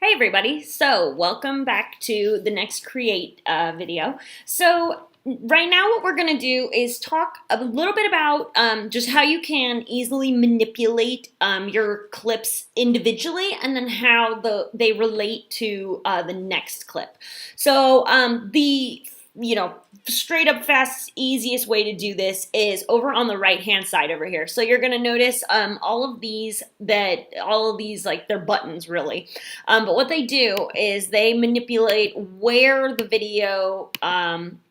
Hey everybody, so welcome back to the next Create video. So right now what we're going to do is talk a little bit about just how you can easily manipulate your clips individually and then how they relate to the next clip. So the straight up fast easiest way to do this is over on the right hand side over here. So you're going to notice all of these like they're buttons really, but what they do is they manipulate where the video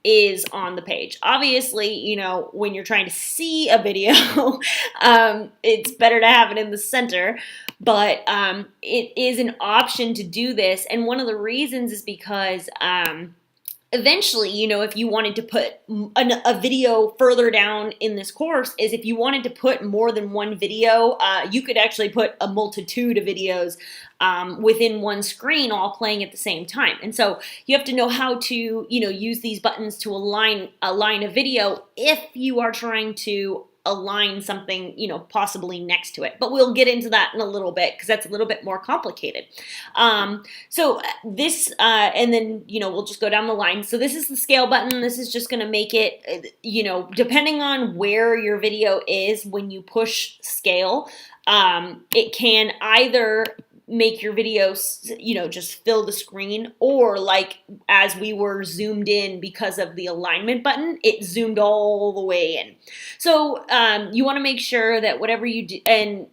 is on the page. Obviously, when you're trying to see a video, it's better to have it in the center, but it is an option to do this, and one of the reasons is because eventually, if you wanted to put a video further down in this course, is if you wanted to put more than one video, you could actually put a multitude of videos within one screen all playing at the same time. And so you have to know how to, use these buttons to align a video if you are trying to align something, possibly next to it. But we'll get into that in a little bit because that's a little bit more complicated. So this, and then, we'll just go down the line. So this is the scale button. This is just going to make it, depending on where your video is, when you push scale, it can either make your videos, just fill the screen, or like as we were zoomed in because of the alignment button, it zoomed all the way in. So you want to make sure that whatever you do, and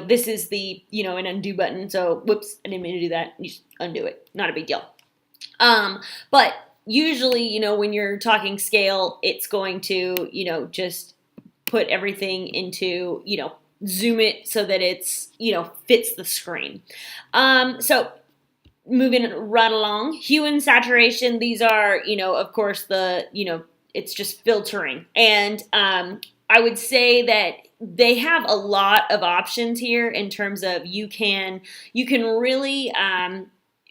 this is the an undo button. So whoops, I didn't mean to do that. You just undo it. Not a big deal. But usually, when you're talking scale, it's going to just put everything into zoom it so that it's, fits the screen. So moving right along, hue and saturation, these are, of course, it's just filtering. And I would say that they have a lot of options here in terms of you can really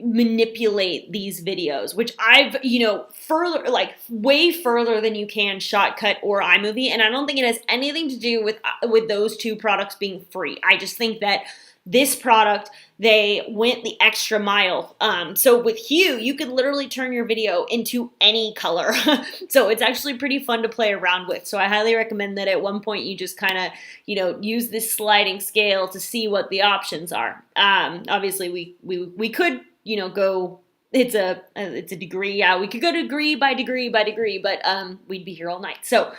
manipulate these videos, which I've, further, like way further than you can Shotcut or iMovie. And I don't think it has anything to do with those two products being free. I just think that this product, they went the extra mile. So with Hue, you could literally turn your video into any color. So it's actually pretty fun to play around with. So I highly recommend that at one point you just kind of, use this sliding scale to see what the options are. Obviously we could, go, it's a degree. Yeah, we could go degree by degree by degree, but we'd be here all night. So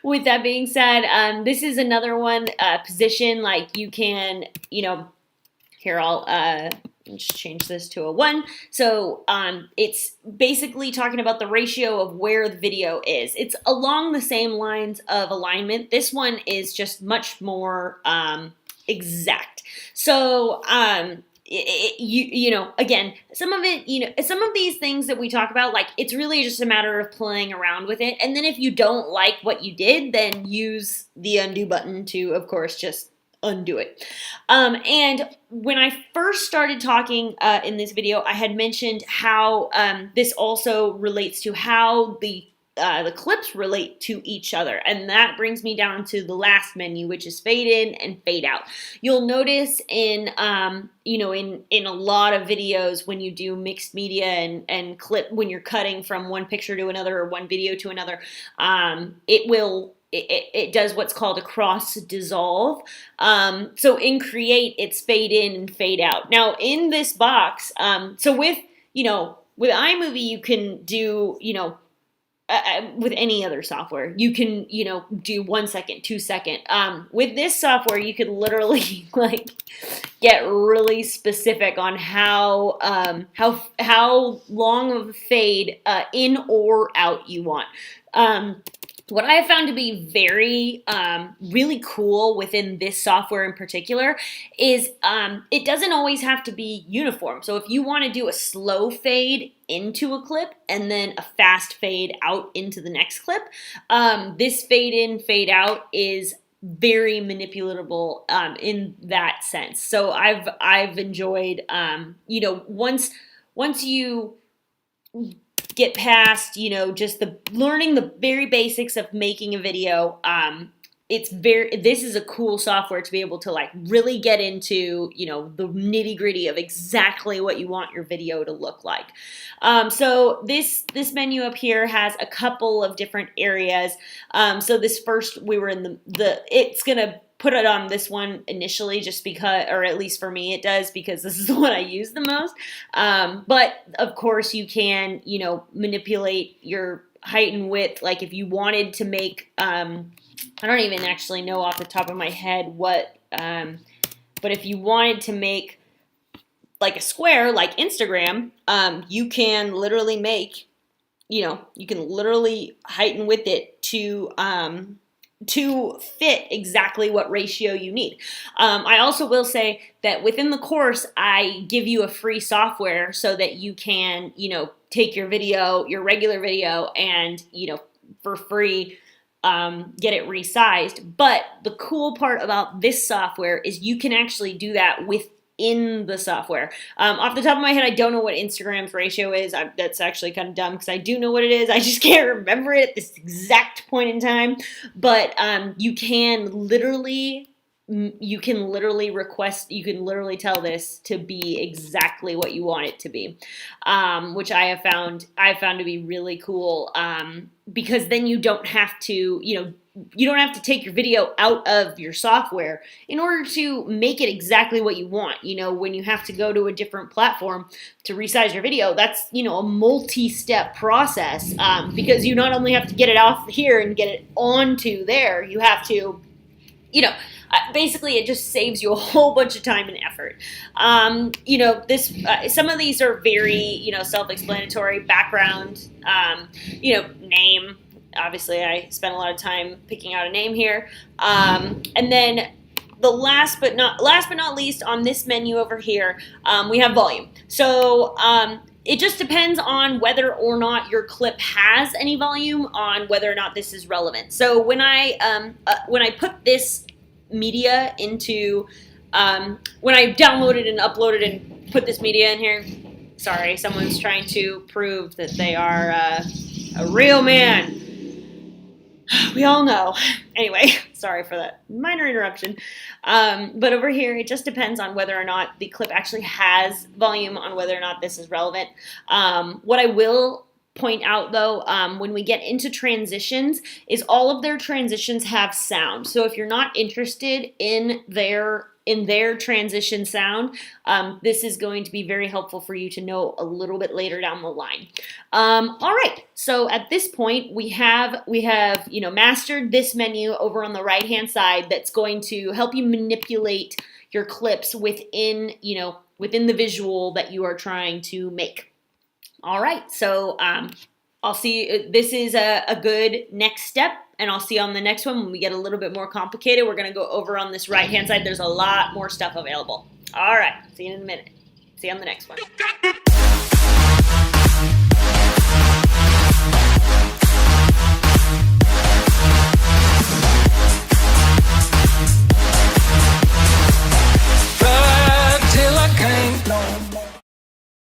with that being said, this is another one, position, like you can, here I'll just change this to a 1. So it's basically talking about the ratio of where the video is. It's along the same lines of alignment. This one is just much more exact. So again, some of it, some of these things that we talk about, like it's really just a matter of playing around with it. And then if you don't like what you did, then use the undo button to, of course, just undo it. And when I first started talking in this video, I had mentioned how this also relates to how the clips relate to each other, and that brings me down to the last menu, which is fade in and fade out. You'll notice in in a lot of videos when you do mixed media and clip, when you're cutting from one picture to another or one video to another, it does what's called a cross dissolve. So in Create, it's fade in and fade out. Now in this box, so with iMovie, you can do with any other software, you can, do 1 second, 2 second. With this software, you could literally like get really specific on how long of a fade in or out you want. What I have found to be very, really cool within this software in particular is it doesn't always have to be uniform. So if you want to do a slow fade into a clip and then a fast fade out into the next clip, this fade in, fade out is very manipulatable in that sense. So I've enjoyed, once you get past, just learning the very basics of making a video, this is a cool software to be able to like really get into, you know, the nitty gritty of exactly what you want your video to look like. So this menu up here has a couple of different areas. So this first, we were in it's gonna put it on this one initially just because, or at least for me it does, because this is the one I use the most. But of course you can, you know, manipulate your height and width. Like if you wanted to make, I don't even actually know off the top of my head what, but if you wanted to make like a square like Instagram, you can literally make, you know, you can literally height and width it to fit exactly what ratio you need. I also will say that within the course, I give you a free software so that you can, you know, take your video, your regular video, and, you know, for free, get it resized. But the cool part about this software is you can actually do that within the software. Off the top of my head, I don't know what Instagram's ratio is. That's actually kind of dumb because I do know what it is. I just can't remember it at this exact point in time. But you can literally request, you can literally tell this to be exactly what you want it to be, which I found to be really cool, because then you don't have to, you know, you don't have to take your video out of your software in order to make it exactly what you want. You know, when you have to go to a different platform to resize your video, that's, you know, a multi-step process, because you not only have to get it off here and get it onto there, you have to, you know, basically it just saves you a whole bunch of time and effort. You know, some of these are very, you know, self-explanatory. Background, you know, name. Obviously, I spent a lot of time picking out a name here. And then the last but not least on this menu over here, we have volume. So it just depends on whether or not your clip has any volume, on whether or not this is relevant. So when I put this media into, when I downloaded and uploaded and put this media in here, sorry, someone's trying to prove that they are a real man. We all know. Anyway, sorry for that minor interruption. But over here, it just depends on whether or not the clip actually has volume, on whether or not this is relevant. What I will point out though, when we get into transitions, is all of their transitions have sound. So if you're not interested in their transition sound, this is going to be very helpful for you to know a little bit later down the line. All right, so at this point we have you know, mastered this menu over on the right hand side that's going to help you manipulate your clips within, you know, within the visual that you are trying to make. All right, so I'll see, this is a good next step, and I'll see you on the next one when we get a little bit more complicated. We're gonna go over on this right-hand side. There's a lot more stuff available. All right, see you in a minute. See you on the next one.